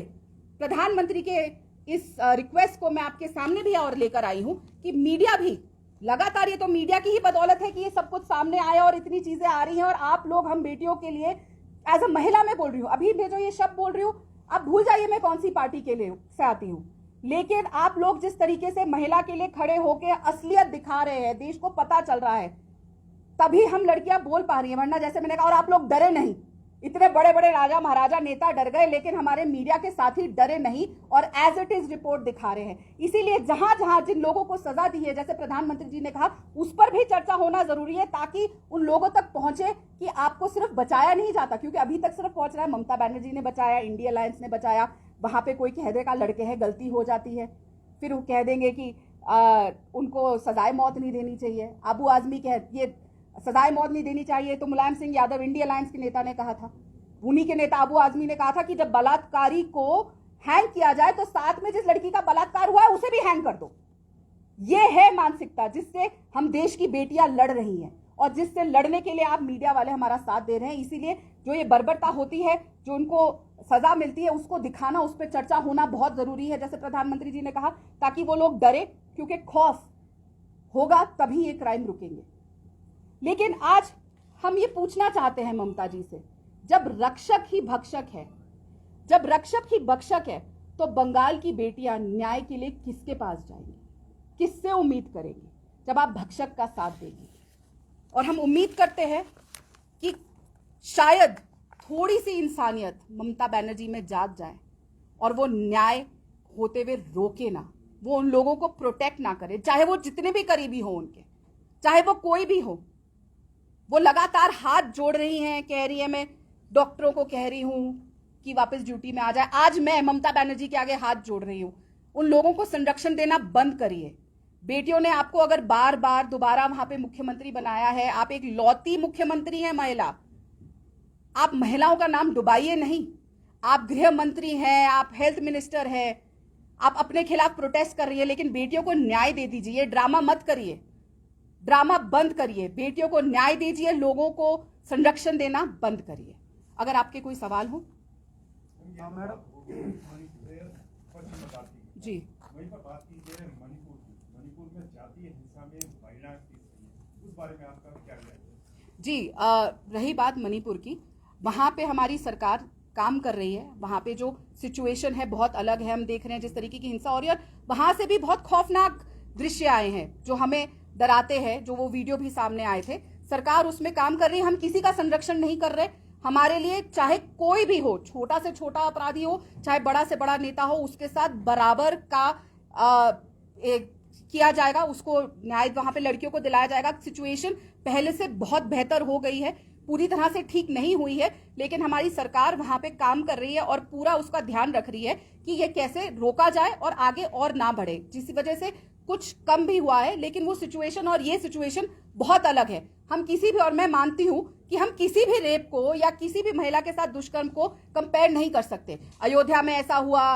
प्रधानमंत्री के इस रिक्वेस्ट को मैं आपके सामने भी और लेकर आई हूं कि मीडिया भी लगातार, ये तो मीडिया की ही बदौलत है कि ये सब कुछ सामने आया और इतनी चीजें आ रही हैं और आप लोग, हम बेटियों के लिए, एज अ महिला मैं बोल रही हूँ, अभी मैं जो ये शब्द बोल रही हूँ आप भूल जाइए मैं कौन सी पार्टी के लिए से आती हूँ, लेकिन आप लोग जिस तरीके से महिला के लिए खड़े होकर असलियत दिखा रहे हैं, देश को पता चल रहा है, तभी हम लड़कियां बोल पा रही हैं। वरना जैसे मैंने कहा, और आप लोग डरे नहीं, इतने बड़े बड़े राजा महाराजा नेता डर गए, लेकिन हमारे मीडिया के साथी डरे नहीं और एज इट इज रिपोर्ट दिखा रहे हैं। इसीलिए जहां जहां जिन लोगों को सजा दी है, जैसे प्रधानमंत्री जी ने कहा, उस पर भी चर्चा होना जरूरी है, ताकि उन लोगों तक पहुंचे कि आपको सिर्फ बचाया नहीं जाता, क्योंकि अभी तक सिर्फ पहुंच रहा है ममता बनर्जी ने बचाया, इंडिया अलायंस ने बचाया। वहां पे कोई कह देगा लड़के हैं, गलती हो जाती है, फिर वो कह देंगे कि उनको सजाए मौत नहीं देनी चाहिए। अबू आजमी ये सजाए मौत नहीं देनी चाहिए तो मुलायम सिंह यादव, इंडिया अलायंस के नेता, ने कहा था, उन्हीं के नेता अबू आजमी ने कहा था कि जब बलात्कारी को हैंग किया जाए तो साथ में जिस लड़की का बलात्कार हुआ है उसे भी हैंग कर दो। ये है मानसिकता जिससे हम देश की बेटियां लड़ रही हैं और जिससे लड़ने के लिए आप मीडिया वाले हमारा साथ दे रहे हैं। इसीलिए जो ये बर्बरता होती है, जो उनको सजा मिलती है, उसको दिखाना, उस पर चर्चा होना बहुत जरूरी है, जैसे प्रधानमंत्री जी ने कहा, ताकि वो लोग डरे, क्योंकि खौफ होगा तभी ये क्राइम रुकेंगे। लेकिन आज हम ये पूछना चाहते हैं ममता जी से, जब रक्षक ही भक्षक है, जब रक्षक ही भक्षक है, तो बंगाल की बेटियां न्याय के लिए किसके पास जाएंगी, किससे उम्मीद करेंगी जब आप भक्षक का साथ देंगी। और हम उम्मीद करते हैं कि शायद थोड़ी सी इंसानियत ममता बनर्जी में जाग जाए और वो न्याय होते हुए रोके ना, वो उन लोगों को प्रोटेक्ट ना करे, चाहे वो जितने भी करीबी हो उनके, चाहे वो कोई भी हो। वो लगातार हाथ जोड़ रही हैं, कह रही है मैं डॉक्टरों को कह रही हूं कि वापस ड्यूटी में आ जाए। आज मैं ममता बनर्जी के आगे हाथ जोड़ रही हूं, उन लोगों को संरक्षण देना बंद करिए। बेटियों ने आपको अगर बार बार दोबारा वहां पे मुख्यमंत्री बनाया है, आप एक लौती मुख्यमंत्री हैं महिला, आप महिलाओं का नाम डुबाइए नहीं। आप गृह मंत्री हैं, आप हेल्थ मिनिस्टर हैं, आप अपने खिलाफ प्रोटेस्ट कर रही है, लेकिन बेटियों को न्याय दे दीजिए, ड्रामा मत करिए, ड्रामा बंद करिए, बेटियों को न्याय दीजिए, लोगों को संरक्षण देना बंद करिए। अगर आपके कोई सवाल हो। जी, वहीं पर बात कीजिए मणिपुर में जातीय हिंसा में महिला उस बारे में आपका क्या राय है? जी, रही बात मणिपुर की, वहां पे हमारी सरकार काम कर रही है। वहां पे जो सिचुएशन है बहुत अलग है, हम देख रहे हैं जिस तरीके की हिंसा हो रही है, और वहां से भी बहुत खौफनाक दृश्य आए हैं जो हमें डराते हैं, जो वो वीडियो भी सामने आए थे। सरकार उसमें काम कर रही है, हम किसी का संरक्षण नहीं कर रहे। हमारे लिए चाहे कोई भी हो, छोटा से छोटा अपराधी हो, चाहे बड़ा से बड़ा नेता हो, उसके साथ बराबर का एक किया जाएगा, उसको न्याय वहां पे लड़कियों को दिलाया जाएगा। सिचुएशन पहले से बहुत बेहतर हो गई है, पूरी तरह से ठीक नहीं हुई है, लेकिन हमारी सरकार वहां पे काम कर रही है और पूरा उसका ध्यान रख रही है कि ये कैसे रोका जाए और आगे और ना बढ़े, जिस वजह से कुछ कम भी हुआ है। लेकिन वो सिचुएशन और ये सिचुएशन बहुत अलग है। हम किसी भी, और मैं मानती हूं कि हम किसी भी रेप को या किसी भी महिला के साथ दुष्कर्म को कंपेयर नहीं कर सकते। अयोध्या में ऐसा हुआ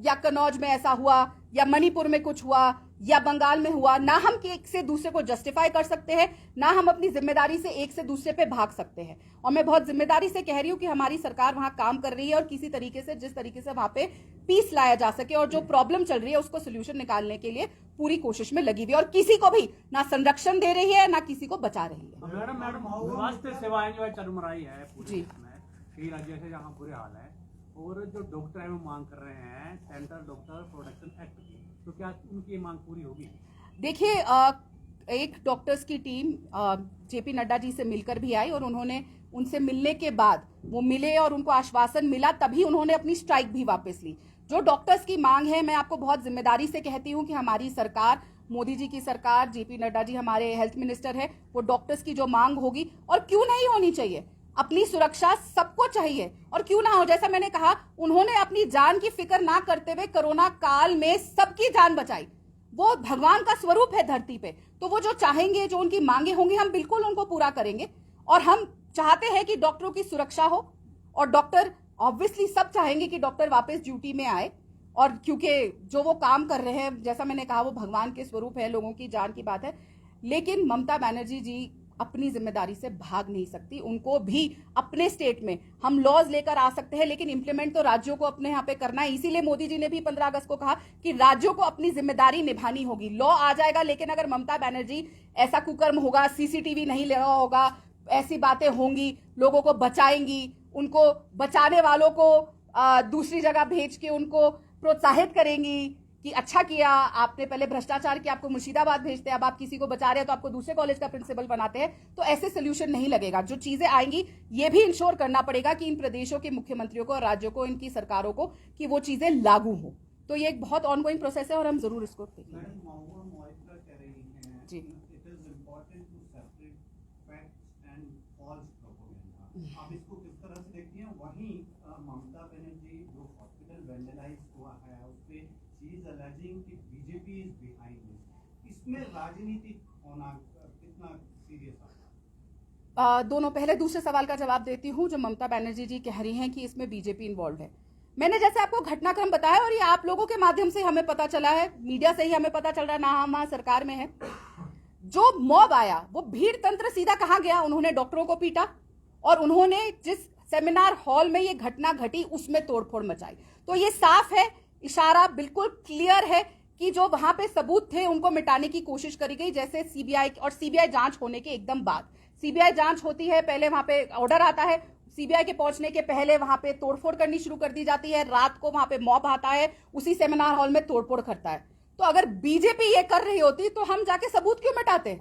या कन्नौज में ऐसा हुआ या मणिपुर में कुछ हुआ या बंगाल में हुआ, ना हम एक से दूसरे को जस्टिफाई कर सकते हैं, ना हम अपनी जिम्मेदारी से एक से दूसरे पे भाग सकते हैं। और मैं बहुत जिम्मेदारी से कह रही हूं कि हमारी सरकार वहां काम कर रही है और किसी तरीके से, जिस तरीके से वहां पे पीस लाया जा सके और जो प्रॉब्लम चल रही है उसको सोल्यूशन निकालने के लिए पूरी कोशिश में लगी हुई है, और किसी को भी ना संरक्षण दे रही है ना किसी को बचा रही है। मैडम स्वास्थ्य सेवाएं जो है चरमराई है पूरे जी। देश में, कई राज्यों से जहाँ बुरे हाल है, और जो डॉक्टर है वो मांग कर रहे हैं सेंट्रल डॉक्टर प्रोटेक्शन एक्ट की, तो क्या उनकी मांग पूरी होगी? देखिए, एक डॉक्टर्स की टीम जेपी नड्डा जी से मिलकर भी आई और उन्होंने, उनसे मिलने के बाद वो मिले और उनको आश्वासन मिला, तभी उन्होंने अपनी स्ट्राइक भी वापस ली। जो डॉक्टर्स की मांग है, मैं आपको बहुत जिम्मेदारी से कहती हूं कि हमारी सरकार, मोदी जी की सरकार, जेपी नड्डा जी हमारे हेल्थ मिनिस्टर है, वो डॉक्टर्स की जो मांग होगी, और क्यों नहीं होनी चाहिए, अपनी सुरक्षा सबको चाहिए और क्यों ना हो, जैसा मैंने कहा, उन्होंने अपनी जान की फिक्र ना करते हुए कोरोना काल में सबकी जान बचाई। वो भगवान का स्वरूप है धरती पे, तो वो जो चाहेंगे, जो उनकी मांगे होंगी, हम बिल्कुल उनको पूरा करेंगे। और हम चाहते हैं कि डॉक्टरों की सुरक्षा हो, और डॉक्टर ऑब्वियसली सब चाहेंगे कि डॉक्टर वापस ड्यूटी में आए, और क्योंकि जो वो काम कर रहे हैं, जैसा मैंने कहा, वो भगवान के स्वरूप है, लोगों की जान की बात है। लेकिन ममता बनर्जी जी अपनी जिम्मेदारी से भाग नहीं सकती। उनको भी अपने स्टेट में हम लॉज लेकर आ सकते हैं, लेकिन इंप्लीमेंट तो राज्यों को अपने यहाँ पे करना है। इसीलिए मोदी जी ने भी 15 अगस्त को कहा कि राज्यों को अपनी जिम्मेदारी निभानी होगी। लॉ आ जाएगा, लेकिन अगर ममता बनर्जी, ऐसा कुकर्म होगा, सीसीटीवी नहीं लगा होगा, ऐसी बातें होंगी, लोगों को बचाएंगी, उनको बचाने वालों को दूसरी जगह भेज के उनको प्रोत्साहित करेंगी कि अच्छा किया आपने, पहले भ्रष्टाचार किया, आपको मुर्शिदाबाद भेजते हैं, अब आप किसी को बचा रहे हैं तो आपको दूसरे कॉलेज का प्रिंसिपल बनाते हैं, तो ऐसे सोल्यूशन नहीं लगेगा। जो चीजें आएंगी, ये भी इंश्योर करना पड़ेगा कि इन प्रदेशों के मुख्यमंत्रियों को और राज्यों को, इनकी सरकारों को, कि वो चीजें लागू हो। तो ये एक बहुत ऑनगोइंग प्रोसेस है और हम जरूर इसको देखेंगे। जी, आप इसको किस तरह से देखती हैं? वहीं ममता बनर्जी जो हॉस्पिटल वैंडलाइज हुआ है, उसपे शी इज अलेजिंग कि बीजेपी इज बिहाइंड दिस, इसमें राजनीति होना कितना सीरियस है? दोनों, पहले दूसरे सवाल का जवाब देती हूँ। जो ममता बनर्जी जी कह रही हैं कि इसमें बीजेपी इन्वॉल्व है, मैंने जैसे आपको घटनाक्रम बताया और ये आप लोगों के माध्यम से हमें पता चला है, मीडिया से ही हमें पता चल रहा है, ना हम वहां सरकार में है। जो मॉब आया, वो भीड़ तंत्र सीधा कहाँ गया? उन्होंने डॉक्टरों को पीटा और उन्होंने जिस सेमिनार हॉल में ये घटना घटी उसमें तोड़फोड़ मचाई। तो ये साफ है, इशारा बिल्कुल क्लियर है कि जो वहां पे सबूत थे उनको मिटाने की कोशिश करी गई। जैसे सीबीआई, और सीबीआई जांच होने के एकदम बाद, सीबीआई जांच होती है, पहले वहां पे ऑर्डर आता है, सीबीआई के पहुंचने के पहले वहां पे तोड़फोड़ करनी शुरू कर दी जाती है, रात को वहां पे मॉब आता है, उसी सेमिनार हॉल में तोड़फोड़ करता है। तो अगर बीजेपी ये कर रही होती तो हम जाके सबूत क्यों मिटाते?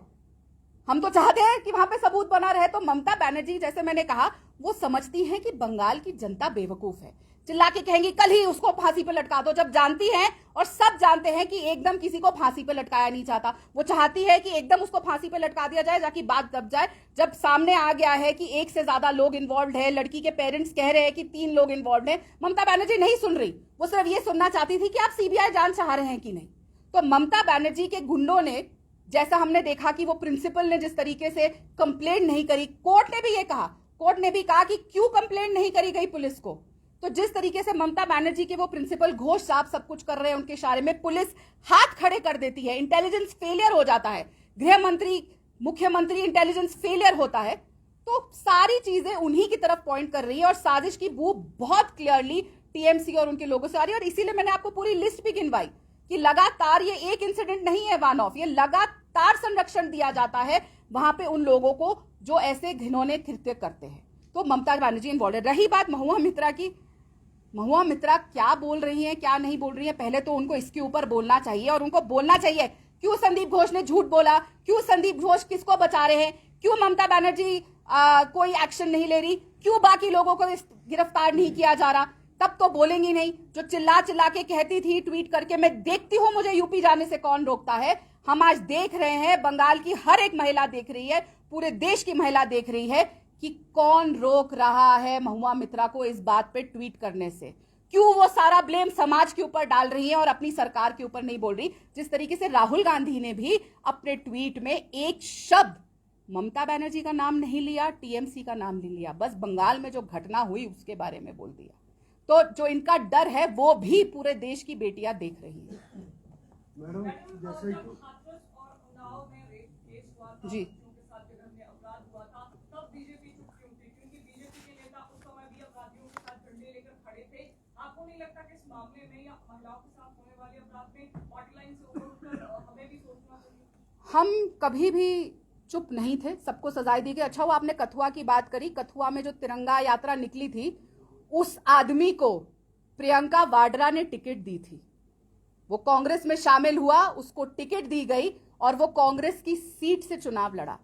हम तो चाहते हैं कि वहां पे सबूत बना रहे। तो ममता बनर्जी, जैसे मैंने कहा, वो समझती हैं कि बंगाल की जनता बेवकूफ है, चिल्ला के कहेंगी कल ही उसको फांसी पे लटका दो, जब जानती हैं और सब जानते हैं कि एकदम किसी को फांसी पे लटकाया नहीं जाता। वो चाहती है कि एकदम उसको फांसी पे लटका दिया जाए, जाकि बात दब जाए। जब सामने आ गया है कि एक से ज्यादा लोग इन्वॉल्व है, लड़की के पेरेंट्स कह रहे हैं कि 3 लोग इन्वॉल्व है, ममता बनर्जी नहीं सुन रही। वो सिर्फ ये सुनना चाहती थी कि आप सीबीआई जांच चाह रहे हैं कि नहीं। तो ममता बनर्जी के गुंडों ने, जैसा हमने देखा कि वो प्रिंसिपल ने जिस तरीके से कंप्लेंट नहीं करी, कोर्ट ने भी ये कहा, कोर्ट ने भी कहा कि क्यों कंप्लेंट नहीं करी गई पुलिस को। तो जिस तरीके से ममता बनर्जी के वो प्रिंसिपल घोष साहब सब कुछ कर रहे हैं, उनके इशारे में पुलिस हाथ खड़े कर देती है, इंटेलिजेंस फेलियर हो जाता है, गृह मंत्री, मुख्यमंत्री इंटेलिजेंस फेलियर होता है। तो सारी चीजें उन्हीं की तरफ पॉइंट कर रही है और साजिश की बू बहुत क्लियरली टीएमसी और उनके लोगों से आ रही है। और इसीलिए मैंने आपको पूरी लिस्ट भी गिनवाई कि लगातार, ये एक इंसिडेंट नहीं है वन ऑफ, ये लगातार संरक्षण दिया जाता है वहां पे उन लोगों को जो ऐसे घिनौने कृत्य करते हैं। तो ममता बनर्जी इन्वॉल्व है। रही बात महुआ मित्रा की, महुआ मित्रा क्या बोल रही हैं, क्या नहीं बोल रही हैं, पहले तो उनको इसके ऊपर बोलना चाहिए और उनको बोलना चाहिए क्यों संदीप घोष ने झूठ बोला, क्यों संदीप घोष किसको बचा रहे हैं, क्यों ममता बनर्जी कोई एक्शन नहीं ले रही, क्यों बाकी लोगों को गिरफ्तार नहीं किया जा रहा, तब तो बोलेंगी नहीं। जो चिल्ला चिल्ला के कहती थी ट्वीट करके, मैं देखती हूं मुझे यूपी जाने से कौन रोकता है। हम आज देख रहे हैं, बंगाल की हर एक महिला देख रही है, पूरे देश की महिला देख रही है कि कौन रोक रहा है महुआ मित्रा को इस बात पे ट्वीट करने से। क्यों वो सारा ब्लेम समाज के ऊपर डाल रही है और अपनी सरकार के ऊपर नहीं बोल रही। जिस तरीके से राहुल गांधी ने भी अपने ट्वीट में एक शब्द ममता बनर्जी का नाम नहीं लिया, टीएमसी का नाम नहीं लिया, बस बंगाल में जो घटना हुई उसके बारे में बोल दिया। तो जो इनका डर है वो भी पूरे देश की बेटियां देख रही है। मैडम जैसे कि जी, तब बीजेपी चुप क्यों थी? क्योंकि बीजेपी के नेता उस समय भी अपराधियों के साथ झंडे लेकर खड़े थे। आपको नहीं लगता कि इस मामले में या महिलाओं के साथ होने वाले अपराध में पार्टी लाइन से ऊपर उठकर हमें भी सोचना चाहिए? हम कभी भी चुप नहीं थे, सबको सजाएं दी गई। अच्छा हुआ आपने कथुआ की बात करी। कथुआ में जो तिरंगा यात्रा निकली थी, उस आदमी को प्रियंका वाड्रा ने टिकट दी थी। वो कांग्रेस में शामिल हुआ, उसको टिकट दी गई और वो कांग्रेस की सीट से चुनाव लड़ा।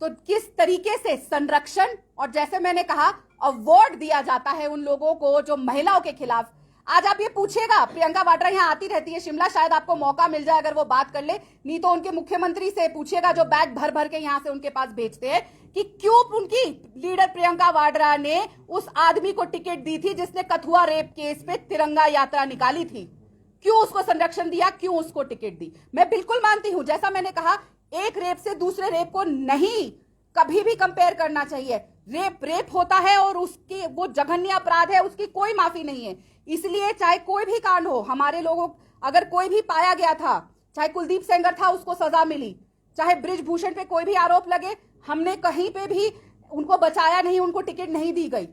तो किस तरीके से संरक्षण और जैसे मैंने कहा अवार्ड दिया जाता है उन लोगों को जो महिलाओं के खिलाफ। आज आप ये पूछिएगा, प्रियंका वाड्रा यहाँ आती रहती है शिमला, शायद आपको मौका मिल जाए अगर वो बात कर ले, नहीं तो उनके मुख्यमंत्री से पूछिएगा जो बैग भर भर के यहाँ से उनके पास भेजते हैं कि क्यों उनकी लीडर प्रियंका वाड्रा ने उस आदमी को टिकट दी थी जिसने कथुआ रेप केस पे तिरंगा यात्रा निकाली थी। क्यों उसको संरक्षण दिया, क्यों उसको टिकट दी। मैं बिल्कुल मानती हूं, जैसा मैंने कहा, एक रेप से दूसरे रेप को नहीं कभी भी कंपेयर करना चाहिए। रेप रेप होता है और उसके वो जघन्य अपराध है, उसकी कोई माफी नहीं है। इसलिए चाहे कोई भी कांड हो, हमारे लोगों अगर कोई भी पाया गया था, चाहे कुलदीप सेंगर था उसको सजा मिली, चाहे ब्रिजभूषण पे कोई भी आरोप लगे, हमने कहीं पे भी उनको बचाया नहीं, उनको टिकट नहीं दी गई।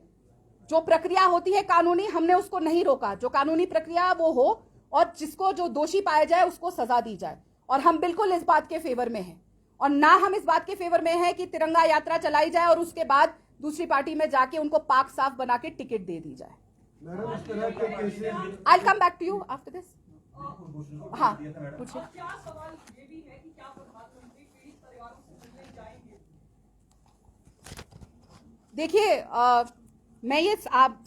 जो प्रक्रिया होती है कानूनी, हमने उसको नहीं रोका। जो कानूनी प्रक्रिया वो हो और जिसको जो दोषी पाया जाए उसको सजा दी जाए। और हम बिल्कुल इस बात के फेवर में हैं। और ना हम इस बात के फेवर में हैं कि तिरंगा यात्रा चलाई जाए और उसके बाद दूसरी पार्टी में जाके उनको पाक साफ बना के टिकट दे दी जाए। मैडम इस तरह के cases I will come back to you after this. हाँ पूछिए। और क्या सवाल ये भी है कि क्या प्रधानमंत्री पीड़ित परिवारों से मिलने जाएंगे? देखिए मैं ये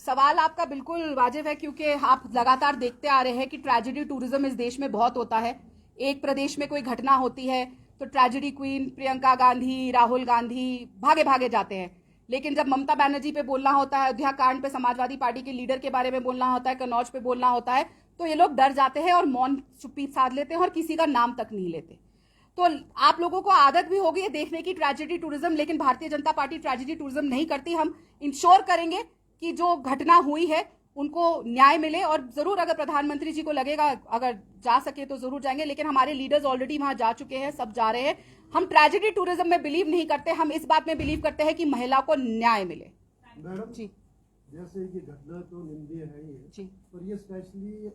सवाल आपका बिल्कुल वाजिब है, क्योंकि आप लगातार देखते आ रहे हैं कि ट्रेजेडी टूरिज्म इस देश में बहुत होता है। एक प्रदेश में कोई घटना होती है तो ट्रेजेडी क्वीन प्रियंका गांधी, राहुल गांधी भागे भागे जाते हैं। लेकिन जब ममता बनर्जी पे बोलना होता है, अयोध्या कांड पे समाजवादी पार्टी के लीडर के बारे में बोलना होता है, कन्नौज पे बोलना होता है, तो ये लोग डर जाते हैं और मौन चुप्पी साध लेते हैं और किसी का नाम तक नहीं लेते। तो आप लोगों को आदत भी हो गई है देखने की ट्रेजेडी टूरिज्म, लेकिन Bharatiya Janata party tragedy tourism नहीं करती। हम इंश्योर करेंगे कि जो घटना हुई है उनको न्याय मिले, और जरूर अगर प्रधानमंत्री जी को लगेगा अगर जा सके तो जरूर जाएंगे। लेकिन हमारे लीडर्स ऑलरेडी वहां जा चुके हैं, सब जा रहे हैं। हम ट्रेजेडी टूरिज्म में बिलीव नहीं करते, हम इस बात में बिलीव करते हैं कि महिला को न्याय मिले। मैडम जी जैसे ये घटना तो निंदनीय है ही है जी, पर ये स्पेशली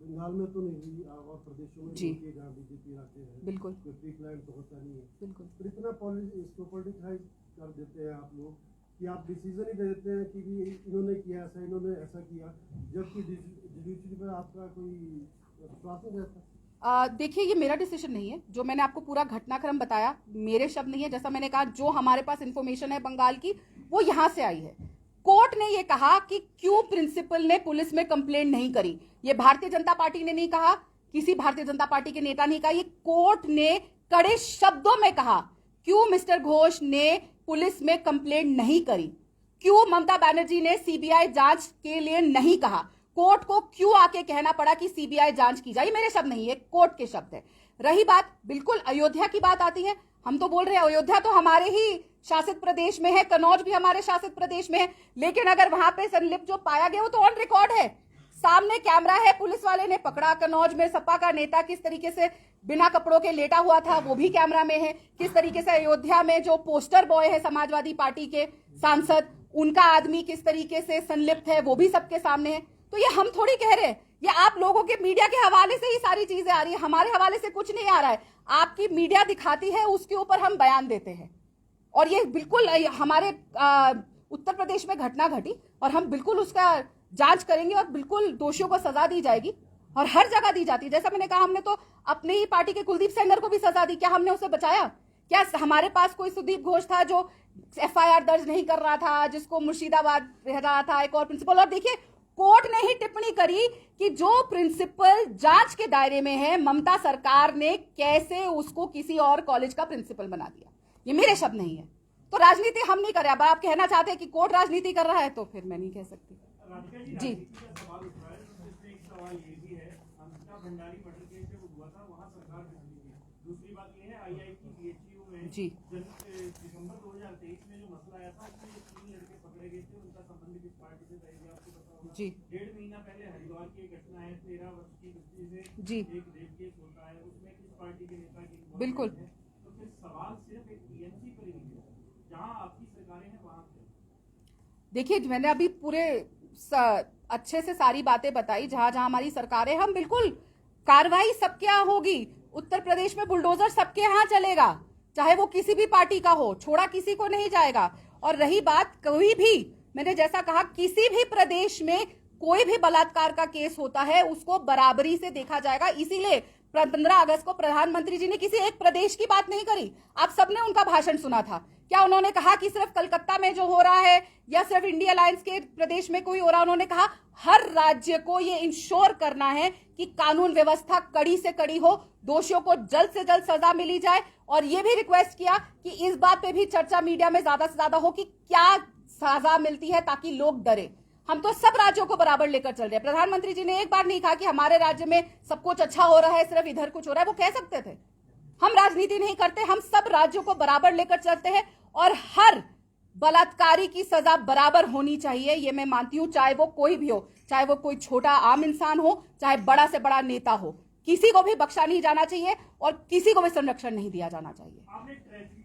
बंगाल में तो नहीं हुई और प्रदेशों में जी। होती है जहाँ बीजेपी आते हैं, बिल्कुल कोई प्री प्लान तो होता नहीं है। बिल्कुल। पर इतना इसको पॉलिटिसाइज कर देते हैं आप लोग कि आप डिसीजन ही दे देते हैं कि भी इन्होंने किया ऐसा, इन्होंने ऐसा किया, जबकि जुडिशरी पर आपका कोई विश्वास नहीं रहता। देखिए ये मेरा डिसीजन नहीं है, जो मैंने आपको पूरा घटनाक्रम बताया मेरे शब्द नहीं है। जैसा मैंने कहा, जो हमारे पास इंफॉर्मेशन है बंगाल की वो यहाँ से आई है। कोर्ट ने ये कहा कि क्यों प्रिंसिपल ने पुलिस में कंप्लेंट नहीं करी, ये भारतीय जनता पार्टी ने नहीं कहा, किसी भारतीय जनता पार्टी के नेता नहीं कहा, ये कोर्ट ने कड़े शब्दों में कहा। क्यों मिस्टर घोष ने पुलिस में कंप्लेंट नहीं करी, क्यों ममता बनर्जी ने सीबीआई जांच के लिए नहीं कहा, कोर्ट को क्यों आके कहना पड़ा कि सीबीआई जांच की जाए, मेरे शब्द नहीं है, कोर्ट के शब्द है। रही बात बिल्कुल अयोध्या की बात आती है, हम तो बोल रहे हैं अयोध्या तो हमारे ही शासित प्रदेश में है, कन्नौज भी हमारे शासित प्रदेश में है, लेकिन अगर वहां पे संलिप्त जो पाया गया वो तो ऑन रिकॉर्ड है, सामने कैमरा है, पुलिस वाले ने पकड़ा। कन्नौज में सपा का नेता किस तरीके से बिना कपड़ों के लेटा हुआ था वो भी कैमरा में है। किस तरीके से अयोध्या में जो पोस्टर बॉय है समाजवादी पार्टी के सांसद, उनका आदमी किस तरीके से संलिप्त है वो भी सबके सामने है। तो ये हम थोड़ी कह रहे हैं, ये आप लोगों के मीडिया के हवाले से ही सारी चीजें आ रही है, हमारे हवाले से कुछ नहीं आ रहा है। आपकी मीडिया दिखाती है, उसके ऊपर हम बयान देते हैं। और ये बिल्कुल हमारे उत्तर प्रदेश में घटना घटी और हम बिल्कुल उसका जांच करेंगे और बिल्कुल दोषियों को सजा दी जाएगी, और हर जगह दी जाती है। जैसा मैंने कहा, हमने तो अपने ही पार्टी के कुलदीप सेंगर को भी सजा दी, क्या हमने उसे बचाया? क्या हमारे पास कोई सुदीप घोष था जो एफआईआर दर्ज नहीं कर रहा था, जिसको मुर्शिदाबाद रह रहा था एक और प्रिंसिपल? और देखिए कोर्ट ने ही टिप्पणी करी कि जो प्रिंसिपल जांच के दायरे में है, ममता सरकार ने कैसे उसको किसी और कॉलेज का प्रिंसिपल बना दिया। ये मेरे शब्द नहीं है। तो राजनीति हम नहीं कर रहे। अब आप कहना चाहते हैं कि कोर्ट राजनीति कर रहा है, तो फिर मैं नहीं कह सकती। जी, सवाल उठ रहा है, तो इसमें एक सवाल ये भी है, अंकिता भंडारी मर्डर केस जब हुआ था वहाँ सरकार फैसले की। दूसरी बात ये है, IIT BHU में जी। दिसंबर 2023 में जो मसला आया था, उसमें 3 लड़के पकड़े गए थे, उनका संबंध किस पार्टी से था, ये आपको पता होगा। जी। 1.5 महीना पहले हरिद्वार की एक घटना है, 13 वर्ष की बच्ची से जी। एक रेप केस होता है, उसमें किस पार्टी के नेता की involvement बिल्कुल। है। तो फिर सवाल सिर्फ एक TMC पर ही नहीं है, जहाँ आपकी सरकारें हैं वहाँ पे। देखिए, मैंने अभी पूरे अच्छे से सारी बातें बताई, जहां जहां हमारी सरकारें, हम बिल्कुल कार्रवाई सबके यहाँ होगी। उत्तर प्रदेश में बुलडोजर सबके यहाँ चलेगा, चाहे वो किसी भी पार्टी का हो, छोड़ा किसी को नहीं जाएगा। और रही बात कोई भी, मैंने जैसा कहा, किसी भी प्रदेश में कोई भी बलात्कार का केस होता है उसको बराबरी से देखा जाएगा। इसीलिए 15 अगस्त को प्रधानमंत्री जी ने किसी एक प्रदेश की बात नहीं करी। आप सबने उनका भाषण सुना था। क्या उन्होंने कहा कि सिर्फ कलकत्ता में जो हो रहा है या सिर्फ इंडिया अलायंस के प्रदेश में कोई हो रहा है? उन्होंने कहा हर राज्य को ये इंश्योर करना है कि कानून व्यवस्था कड़ी से कड़ी हो, दोषियों को जल्द से जल्द सजा मिली जाए। और ये भी रिक्वेस्ट किया कि इस बात पे भी चर्चा मीडिया में ज्यादा से ज्यादा हो कि क्या सजा मिलती है, ताकि लोग डरे। हम तो सब राज्यों को बराबर लेकर चल रहे हैं। प्रधानमंत्री जी ने एक बार नहीं कहा कि हमारे राज्य में सब कुछ अच्छा हो रहा है, सिर्फ इधर कुछ हो रहा है। वो कह सकते थे। हम राजनीति नहीं करते, हम सब राज्यों को बराबर लेकर चलते हैं और हर बलात्कारी की सजा बराबर होनी चाहिए, ये मैं मानती हूं, चाहे वो कोई भी हो, चाहे वो कोई छोटा आम इंसान हो, चाहे बड़ा से बड़ा नेता हो। किसी को भी बख्शा नहीं जाना चाहिए और किसी को भी संरक्षण नहीं दिया जाना चाहिए। आपने ट्रेजिडी